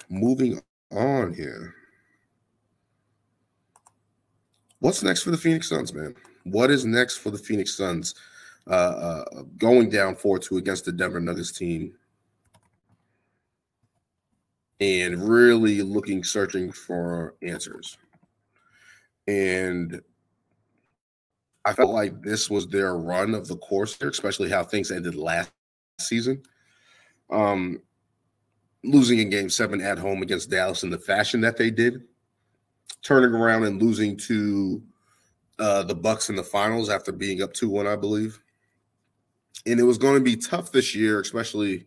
Moving on here. What's next for the Phoenix Suns, man? What is next for the Phoenix Suns? Going down 4-2 against the Denver Nuggets team and really searching for answers. And I felt like this was their run of the course there, especially how things ended last season. Losing in Game 7 at home against Dallas in the fashion that they did, turning around and losing to the Bucks in the finals after being up 2-1, I believe. And it was going to be tough this year, especially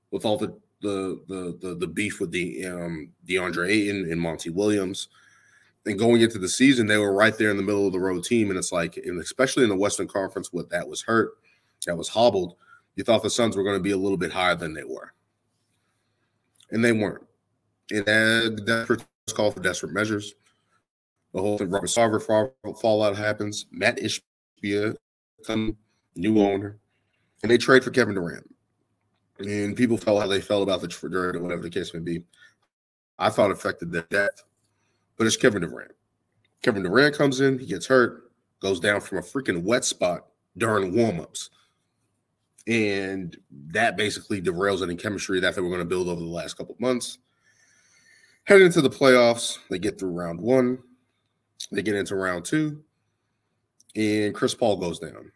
with all the beef with DeAndre Ayton and Monty Williams. And going into the season, they were right there in the middle of the road team. And it's like, and especially in the Western Conference, with that was hurt, that was hobbled, you thought the Suns were going to be a little bit higher than they were. And they weren't. And that was called for desperate measures. The whole Robert Sarver fallout happens. Matt Ishbia, new owner, and they trade for Kevin Durant. And people felt how they felt about the trade or whatever the case may be. I thought it affected their depth. But it's Kevin Durant. Kevin Durant comes in, he gets hurt, goes down from a freaking wet spot during warmups. And that basically derails any chemistry that they were going to build over the last couple of months. Heading into the playoffs, they get through round 1. They get into round 2. And Chris Paul goes down.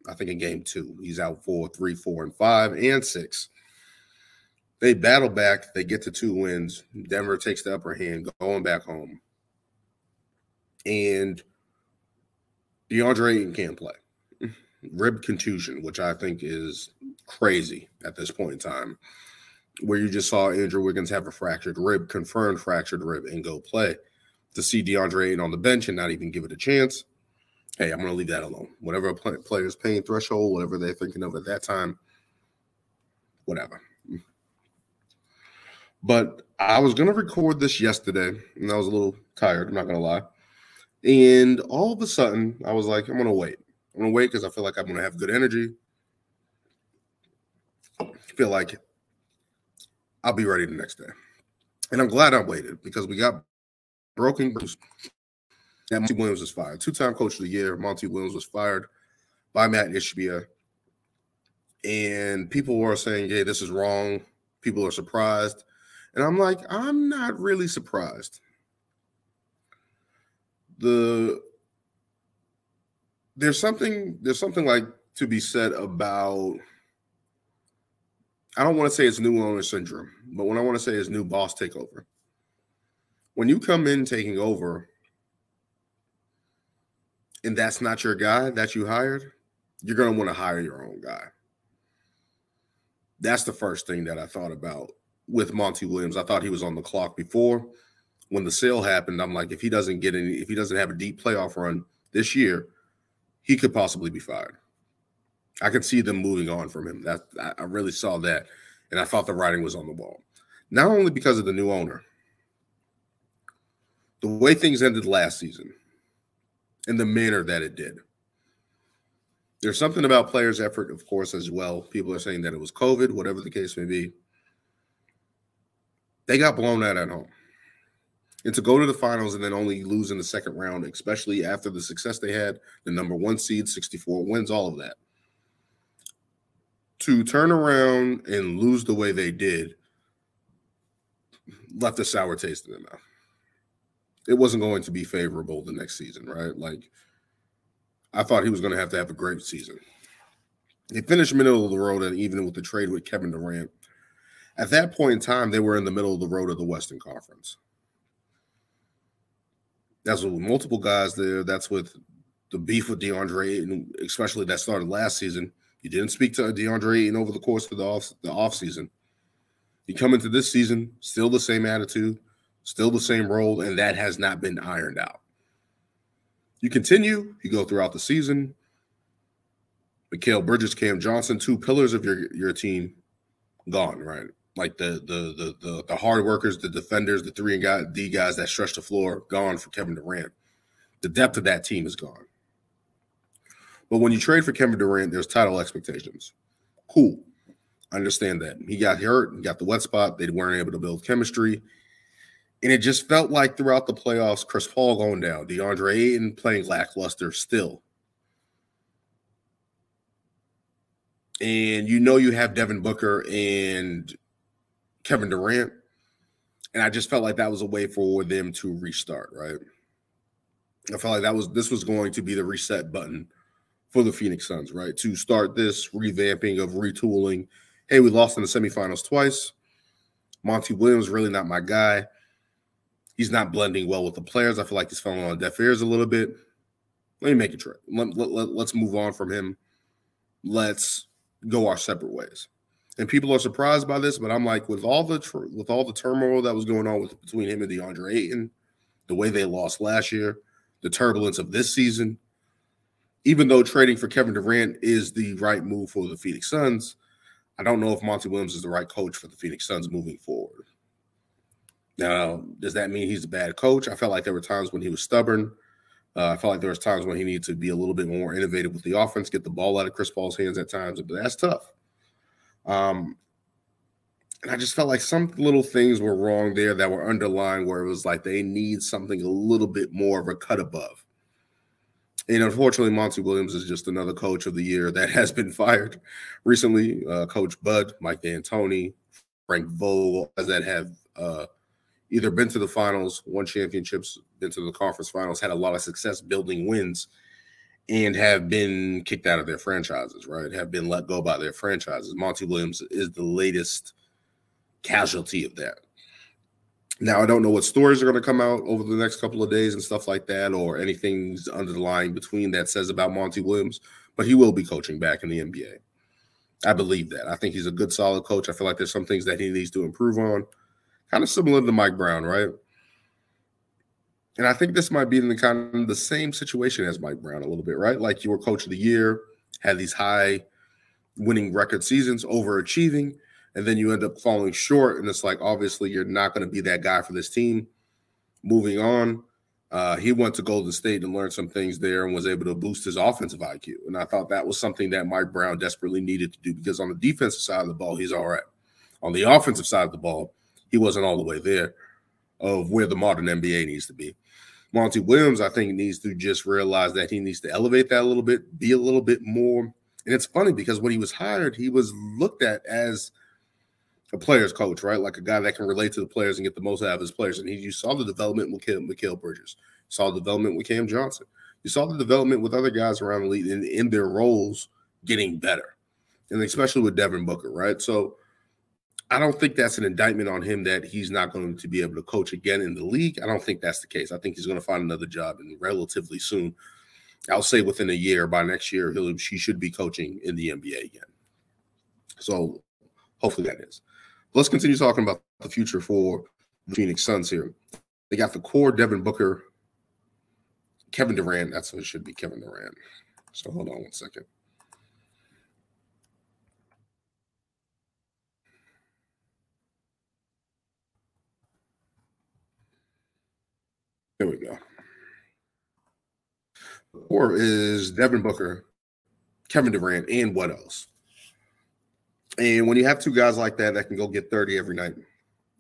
I think in game 2. He's out for 3, 4, and 5, and 6. They battle back. They get to 2 wins. Denver takes the upper hand, going back home. And DeAndre Ayton can't play. Rib contusion, which I think is crazy at this point in time, where you just saw Andrew Wiggins have a fractured rib, confirmed fractured rib, and go play. To see DeAndre Ayton on the bench and not even give it a chance, hey, I'm going to leave that alone. Whatever a player's pain threshold, whatever they're thinking of at that time, whatever. But I was going to record this yesterday, and I was a little tired, I'm not going to lie. And all of a sudden, I was like, I'm going to wait. I'm going to wait because I feel like I'm going to have good energy. I feel like I'll be ready the next day. And I'm glad I waited because we got broken news that Monty Williams was fired. 2-time coach of the year, Monty Williams was fired by Matt Ishbia. And people were saying, hey, this is wrong. People are surprised. And I'm like, I'm not really surprised. There's something like to be said about, I don't want to say it's new owner syndrome, but what I want to say is new boss takeover. When you come in taking over and that's not your guy that you hired, you're going to want to hire your own guy. That's the first thing that I thought about with Monty Williams. I thought he was on the clock before. When the sale happened, I'm like, if he doesn't have a deep playoff run this year, he could possibly be fired. I could see them moving on from him. I really saw that, and I thought the writing was on the wall. Not only because of the new owner, the way things ended last season and the manner that it did. There's something about players' effort, of course, as well. People are saying that it was COVID, whatever the case may be. They got blown out at home. And to go to the finals and then only lose in the second round, especially after the success they had, the number 1 seed, 64 wins, all of that. To turn around and lose the way they did left a sour taste in their mouth. It wasn't going to be favorable the next season, right? Like, I thought he was going to have a great season. They finished middle of the road, and even with the trade with Kevin Durant, at that point in time, they were in the middle of the road of the Western Conference. That's with multiple guys there. That's with the beef with DeAndre Ayton, especially that started last season. You didn't speak to DeAndre Ayton over the course of the offseason. You come into this season, still the same attitude, still the same role, and that has not been ironed out. You continue, you go throughout the season. Mikal Bridges, Cam Johnson, 2 pillars of your team gone, right? Like the hard workers, the defenders, the 3 and D guys that stretch the floor, gone for Kevin Durant. The depth of that team is gone. But when you trade for Kevin Durant, there's title expectations. Cool. I understand that. He got hurt, he got the wet spot. They weren't able to build chemistry. And it just felt like throughout the playoffs, Chris Paul going down, DeAndre Ayton playing lackluster still. And you have Devin Booker and Kevin Durant. And I just felt like that was a way for them to restart, right? I felt like this was going to be the reset button for the Phoenix Suns, right? To start this revamping of retooling. Hey, we lost in the semifinals twice. Monty Williams really not my guy. He's not blending well with the players. I feel like he's falling on deaf ears a little bit. Let me make a trade. Let's move on from him. Let's go our separate ways. And people are surprised by this, but I'm like, with all the turmoil that was going on between him and DeAndre Ayton, the way they lost last year, the turbulence of this season, even though trading for Kevin Durant is the right move for the Phoenix Suns, I don't know if Monty Williams is the right coach for the Phoenix Suns moving forward. Now, does that mean he's a bad coach? I felt like there were times when he was stubborn. I felt like there was times when he needed to be a little bit more innovative with the offense, get the ball out of Chris Paul's hands at times, but that's tough. And I just felt like some little things were wrong there that were underlying where it was like they need something a little bit more of a cut above. And unfortunately, Monty Williams is just another coach of the year that has been fired recently. Coach Bud, Mike D'Antoni, Frank Vogel, that have either been to the finals, won championships, been to the conference finals, had a lot of success building wins, and have been kicked out of their franchises, right? Have been let go by their franchises. Monty Williams is the latest casualty of that. Now, I don't know what stories are going to come out over the next couple of days and stuff like that, or anything's underlying between that says about Monty Williams, but he will be coaching back in the NBA. I believe that. I think he's a good, solid coach. I feel like there's some things that he needs to improve on, kind of similar to Mike Brown, right? And I think this might be in the kind of the same situation as Mike Brown a little bit, right? Like you were coach of the year, had these high winning record seasons, overachieving, and then you end up falling short. And it's like, obviously, you're not going to be that guy for this team. Moving on, he went to Golden State and learned some things there and was able to boost his offensive IQ. And I thought that was something that Mike Brown desperately needed to do because on the defensive side of the ball, he's all right. On the offensive side of the ball, he wasn't all the way there of where the modern NBA needs to be. Monty Williams, I think, needs to just realize that he needs to elevate that a little bit, be a little bit more. And it's funny because when he was hired, he was looked at as a player's coach, right? Like a guy that can relate to the players and get the most out of his players. And you saw the development with Mikal Bridges. You saw the development with Cam Johnson. You saw the development with other guys around the league in their roles getting better, and especially with Devin Booker, right? So I don't think that's an indictment on him that he's not going to be able to coach again in the league. I don't think that's the case. I think he's going to find another job relatively soon. I'll say within a year, by next year, he should be coaching in the NBA again. So hopefully that is. Let's continue talking about the future for the Phoenix Suns here. They got the core Devin Booker, Kevin Durant. That's what it should be, Kevin Durant. So hold on one second. There we go. The core is Devin Booker, Kevin Durant, and what else? And when you have two guys like that can go get 30 every night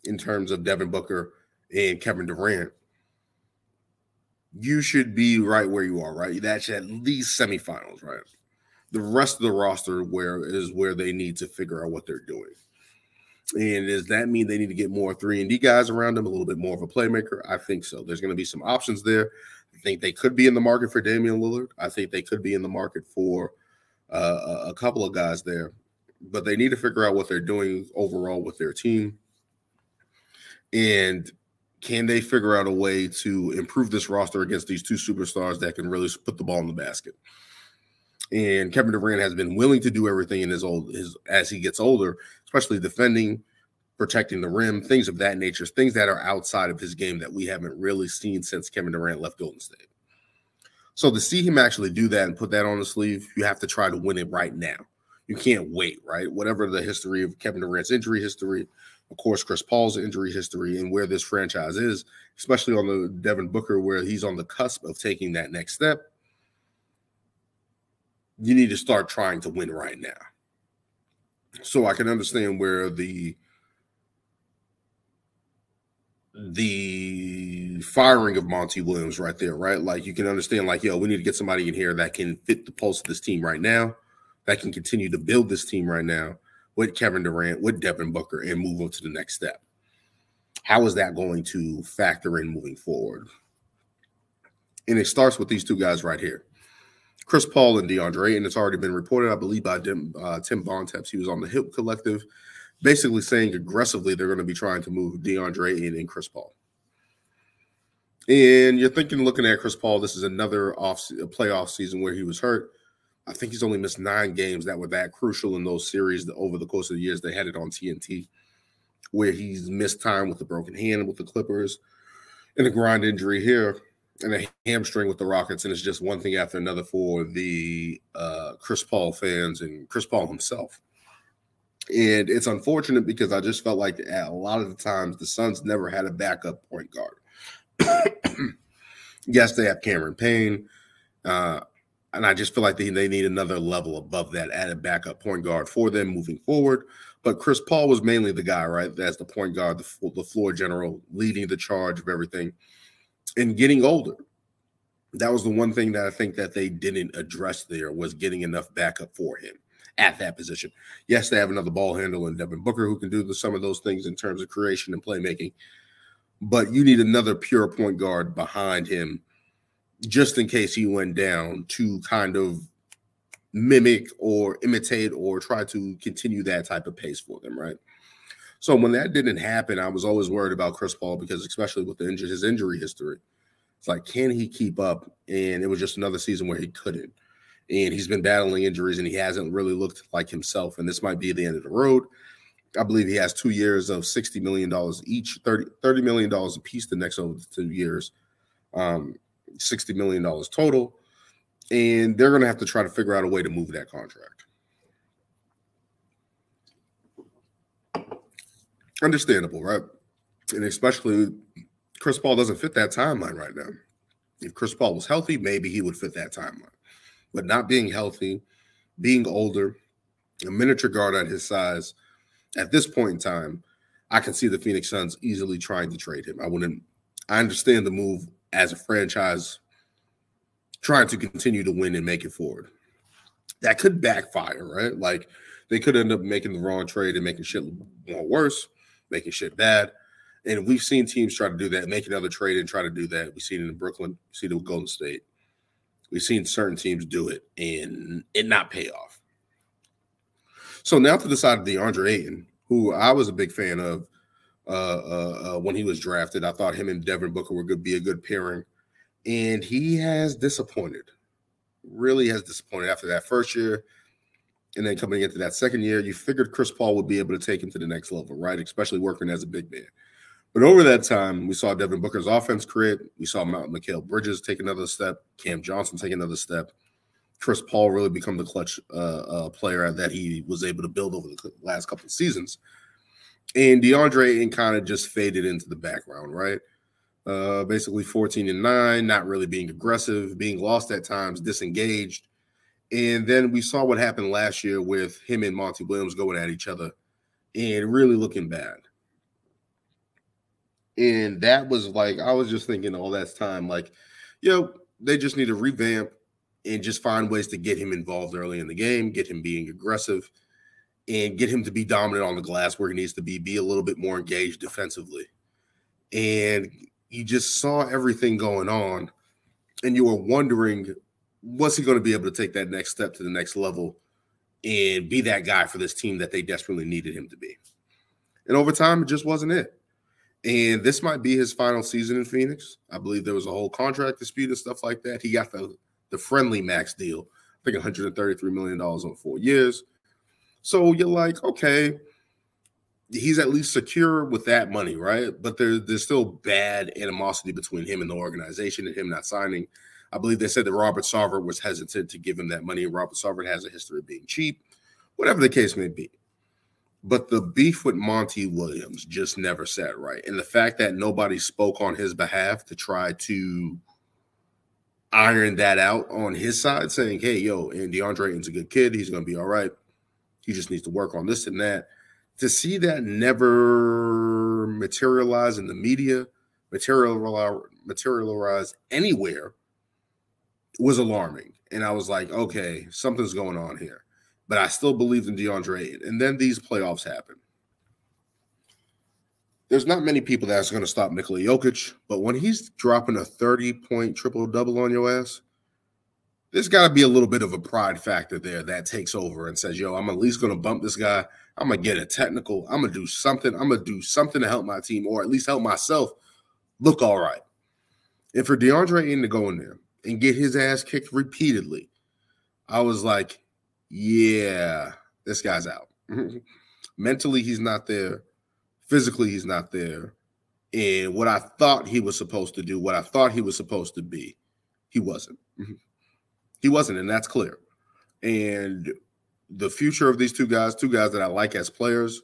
in terms of Devin Booker and Kevin Durant, you should be right where you are, right? That's at least semifinals, right? The rest of the roster is where they need to figure out what they're doing. And does that mean they need to get more 3-and-D guys around them, a little bit more of a playmaker? I think so. There's going to be some options there. I think they could be in the market for Damian Lillard. I think they could be in the market for a couple of guys there. But they need to figure out what they're doing overall with their team. And can they figure out a way to improve this roster against these two superstars that can really put the ball in the basket? And Kevin Durant has been willing to do everything as he gets older, especially defending, protecting the rim, things of that nature, things that are outside of his game that we haven't really seen since Kevin Durant left Golden State. So to see him actually do that and put that on the sleeve, you have to try to win it right now. You can't wait, right? Whatever the history of Kevin Durant's injury history, of course, Chris Paul's injury history, and where this franchise is, especially on the Devin Booker, where he's on the cusp of taking that next step, you need to start trying to win right now. So I can understand where the firing of Monty Williams right there, right? Like you can understand, like, yo, we need to get somebody in here that can fit the pulse of this team right now, that can continue to build this team right now with Kevin Durant, with Devin Booker, and move on to the next step. How is that going to factor in moving forward? And it starts with these two guys right here, Chris Paul and DeAndre Ayton. It's already been reported, I believe, by Tim Bontemps. He was on the Hip Collective, basically saying aggressively they're going to be trying to move DeAndre Ayton and Chris Paul. And you're thinking, looking at Chris Paul, this is another playoff season where he was hurt. I think he's only missed 9 games that were that crucial in those series over the course of the years. They had it on TNT, where he's missed time with the broken hand with the Clippers and a groin injury here and a hamstring with the Rockets. And it's just one thing after another for the Chris Paul fans and Chris Paul himself. And it's unfortunate because I just felt like a lot of the times the Suns never had a backup point guard. Yes, they have Cameron Payne, and I just feel like they need another level above that added backup point guard for them moving forward. But Chris Paul was mainly the guy, right, as the point guard, the floor general, leading the charge of everything. And getting older, that was the one thing that I think that they didn't address there, was getting enough backup for him at that position. Yes, they have another ball handler in Devin Booker who can do some of those things in terms of creation and playmaking. But you need another pure point guard behind him just in case he went down to kind of mimic or imitate or try to continue that type of pace for them, right? So when that didn't happen, I was always worried about Chris Paul because especially with his injury history, it's like, can he keep up? And it was just another season where he couldn't. And he's been battling injuries and he hasn't really looked like himself. And this might be the end of the road. I believe he has 2 years of $60 million each, $30 million a piece the next over 2 years, $60 million total. And they're going to have to try to figure out a way to move that contract. Understandable, right? And especially Chris Paul doesn't fit that timeline right now. If Chris Paul was healthy, maybe he would fit that timeline. But not being healthy, being older, a miniature guard at his size, at this point in time, I can see the Phoenix Suns easily trying to trade him. I understand the move as a franchise trying to continue to win and make it forward. That could backfire, right? Like they could end up making the wrong trade and making shit more worse, making shit bad. And we've seen teams try to do that, make another trade and try to do that. We've seen it in Brooklyn. We've seen it with Golden State. We've seen certain teams do it and it not pay off. So now to the side of DeAndre Ayton, who I was a big fan of when he was drafted. I thought him and Devin Booker would be a good pairing. And he has disappointed, really has disappointed after that first year. And then coming into that second year, you figured Chris Paul would be able to take him to the next level, right? Especially working as a big man. But over that time, we saw Devin Booker's offense create. We saw Mikal Bridges take another step. Cam Johnson take another step. Chris Paul really become the clutch player that he was able to build over the last couple of seasons. And DeAndre Ayton kind of just faded into the background, right? Basically 14-9, not really being aggressive, being lost at times, disengaged. And then we saw what happened last year with him and Monty Williams going at each other and really looking bad. And that was like, I was just thinking all that time, like, they just need to revamp and just find ways to get him involved early in the game, get him being aggressive, and get him to be dominant on the glass where he needs to be a little bit more engaged defensively. And you just saw everything going on, and you were wondering, what's he going to be able to take that next step to the next level and be that guy for this team that they desperately needed him to be? And over time, it just wasn't it. And this might be his final season in Phoenix. I believe there was a whole contract dispute and stuff like that. He got the friendly max deal, I think $133 million on 4 years. So you're like, okay, he's at least secure with that money, right? But there's still bad animosity between him and the organization and him not signing. I believe they said that Robert Sarver was hesitant to give him that money. Robert Sarver has a history of being cheap, whatever the case may be. But the beef with Monty Williams just never sat right. And the fact that nobody spoke on his behalf to try to iron that out on his side, saying, hey, and DeAndre Ayton's a good kid. He's going to be all right. He just needs to work on this and that. To see that never materialize in the media, materialize anywhere, was alarming. And I was like, okay, something's going on here. But I still believed in DeAndre Ayton. And then these playoffs happen. There's not many people that's going to stop Nikola Jokic, but when he's dropping a 30-point triple-double on your ass, there's got to be a little bit of a pride factor there that takes over and says, yo, I'm at least going to bump this guy. I'm going to get a technical. I'm going to do something. I'm going to do something to help my team, or at least help myself look all right. And for DeAndre Ayton to go in there and get his ass kicked repeatedly, I was like, yeah, this guy's out. Mentally, he's not there. Physically, he's not there. And what I thought he was supposed to do, what I thought he was supposed to be, he wasn't. He wasn't, and that's clear. And the future of these two guys that I like as players,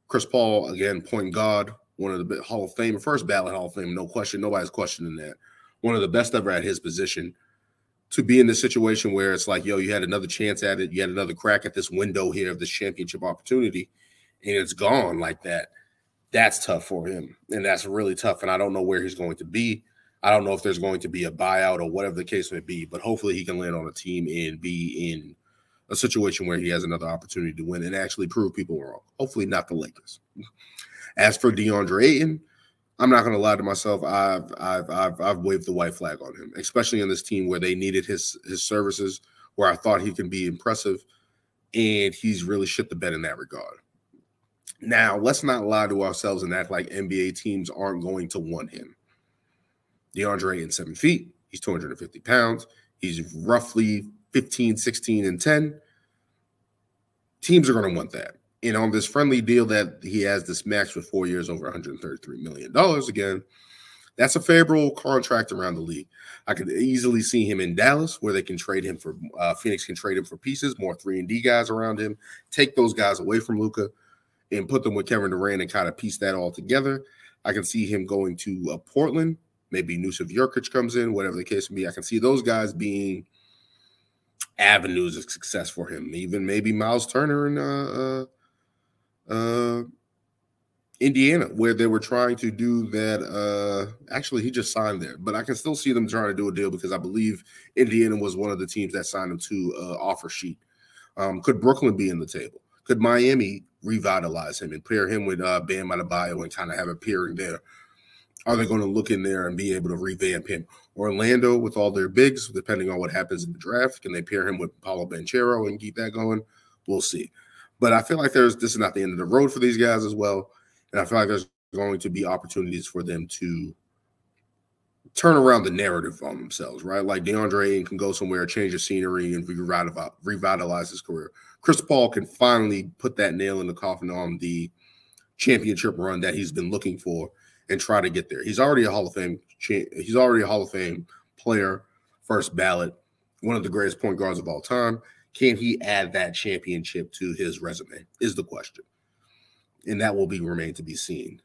Chris Paul, again, point guard, one of the Hall of Fame, first ballot Hall of Fame, no question. Nobody's questioning that. One of the best ever at his position. To be in this situation where it's like, yo, you had another chance at it. You had another crack at this window here of this championship opportunity, and it's gone like that. That's tough for him, and that's really tough, and I don't know where he's going to be. I don't know if there's going to be a buyout or whatever the case may be, but hopefully he can land on a team and be in a situation where he has another opportunity to win and actually prove people wrong. Hopefully not the Lakers. As for DeAndre Ayton, I'm not going to lie to myself. I've waved the white flag on him, especially on this team where they needed his services, where I thought he can be impressive, and he's really shit the bed in that regard. Now, let's not lie to ourselves and act like NBA teams aren't going to want him. DeAndre Ayton, 7 feet. He's 250 pounds. He's roughly 15, 16, and 10. Teams are going to want that. And on this friendly deal that he has this max for 4 years, over $133 million, again, that's a favorable contract around the league. I could easily see him in Dallas, where they can trade him for Phoenix can trade him for pieces, more 3-and-D guys around him, take those guys away from Luka and put them with Kevin Durant and kind of piece that all together. I can see him going to Portland. Maybe Nusif Jurkic comes in, whatever the case may be. I can see those guys being avenues of success for him. Even maybe Miles Turner in Indiana, where they were trying to do that. Actually, he just signed there. But I can still see them trying to do a deal because I believe Indiana was one of the teams that signed him to offer sheet. Could Brooklyn be in the table? Could Miami revitalize him and pair him with Bam Adebayo and kind of have a pairing there? Are they going to look in there and be able to revamp him? Orlando, with all their bigs, depending on what happens in the draft, can they pair him with Paolo Banchero and keep that going? We'll see. But I feel like this is not the end of the road for these guys as well. And I feel like there's going to be opportunities for them to turn around the narrative on themselves, right? Like DeAndre Ayton can go somewhere, change the scenery, and revitalize his career. Chris Paul can finally put that nail in the coffin on the championship run that he's been looking for and try to get there. He's already a Hall of Fame. He's already a Hall of Fame player, first ballot, one of the greatest point guards of all time. Can he add that championship to his resume is the question. And that will remain to be seen.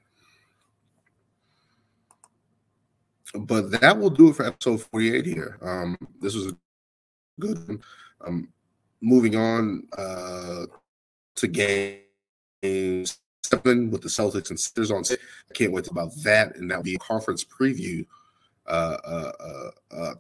But that will do it for episode 48 here. This was a good one. Moving on to games 7 with the Celtics and Sixers on. I can't wait about that, and that will be a conference preview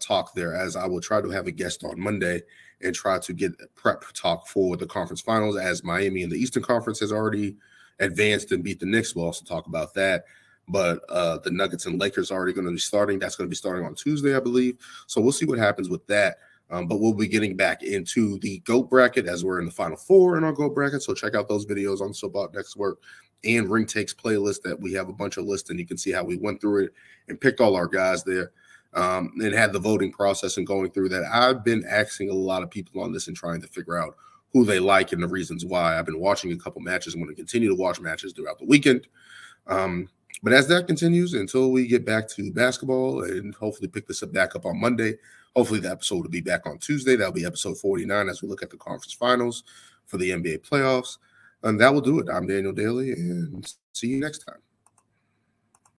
talk there, as I will try to have a guest on Monday and try to get a prep talk for the conference finals, as Miami in the Eastern Conference has already advanced and beat the Knicks. We'll also talk about that. But the Nuggets and Lakers are already going to be starting. That's going to be starting on Tuesday, I believe. So we'll see what happens with that. But we'll be getting back into the GOAT bracket as we're in the Final Four in our GOAT bracket. So check out those videos on Soapbox Network and Ring Takes playlist that we have a bunch of lists, and you can see how we went through it and picked all our guys there and had the voting process and going through that. I've been asking a lot of people on this and trying to figure out who they like and the reasons why. I've been watching a couple matches. I'm going to continue to watch matches throughout the weekend. But as that continues, until we get back to basketball and hopefully pick this up back up on Monday, hopefully the episode will be back on Tuesday. That'll be episode 49 as we look at the conference finals for the NBA playoffs. And that will do it. I'm Daniel Daly, and see you next time.